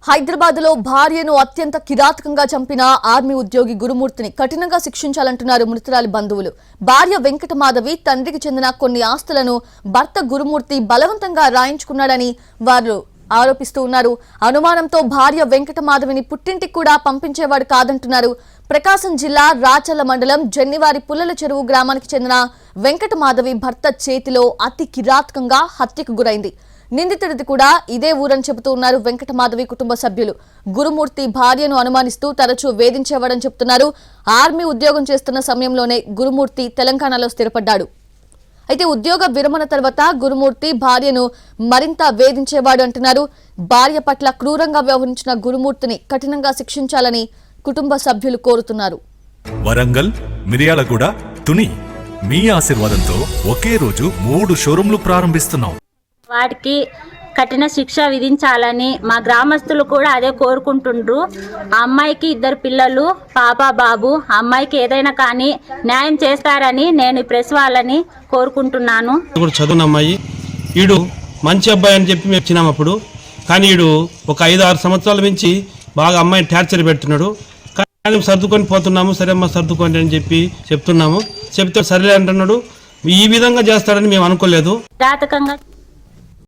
హైదరాబాద్లో భార్యను అత్యంత కిరాతకంగా చంపిన ఆర్మీ ఉద్యోగి గురుమూర్తిని కఠినంగా శిక్షించాలంటున్నారు మృతురాలి బంధువులు. భార్య వెంకటమాధవి తండ్రికి చెందిన కొన్ని ఆస్తులను భర్త గురుమూర్తి బలవంతంగా రాయించుకున్నాడని వారు ఆరోపిస్తూ ఉన్నారు. అనుమానంతో భార్య వెంకటమాధవిని పుట్టింటికి కూడా పంపించేవాడు కాదంటున్నారు. ప్రకాశం జిల్లా రాచల్ల మండలం జన్నివారి పుల్లల చెరువు గ్రామానికి చెందిన వెంకటమాధవి భర్త చేతిలో అతి కిరాతకంగా హత్యకు గురైంది. నిందితుడిది కూడా ఇదే ఊరని చెబుతూ ఉన్నారు వెంకటమాధవి కుటుంబ సభ్యులు. గురుమూర్తి భార్యను అనుమానిస్తూ తరచూ వేధించేవాడని చెబుతున్నారు. ఆర్మీ ఉద్యోగం చేస్తున్న సమయంలోనే గురుమూర్తి తెలంగాణలో స్థిరపడ్డాడు. అయితే ఉద్యోగ విరమణ తర్వాత గురుమూర్తి భార్యను మరింత వేధించేవాడు అంటున్నారు. భార్య పట్ల క్రూరంగా వ్యవహరించిన గురుమూర్తిని కఠినంగా శిక్షించాలని కుటుంబ సభ్యులు కోరుతున్నారు. వరంగల్, మిర్యాలగూడ, తుని మీ ఆశీర్వాదంతో ఒకే రోజు 3 షోరూంలు ప్రారంభిస్తున్నాం. వాటికి కఠిన శిక్ష విధించాలని మా గ్రామస్తులు కూడా అదే కోరుకుంటుండ్రు. ఆ అమ్మాయికి 2 పిల్లలు, పాప బాబు. అమ్మాయికి ఏదైనా కానీ న్యాయం చేస్తారని నేను ప్రెస్ వాళ్ళని కోరుకుంటున్నాను. చదువున్న అమ్మాయి ఈడు మంచి అబ్బాయి అని చెప్పి మేము వచ్చినామప్పుడు, కానీ ఈడు ఒక 5-6 సంవత్సరాల నుంచి బాగా అమ్మాయిని టార్చర్ పెడుతున్నాడు. కానీ సర్దుకొని పోతున్నాము. సరే అమ్మ సర్దుకోండి అని చెప్పి చెప్తున్నాము. చెప్తే సరేలే అంటున్నాడు. ఈ విధంగా చేస్తాడని మేము అనుకోలేదు. కిరాతకంగా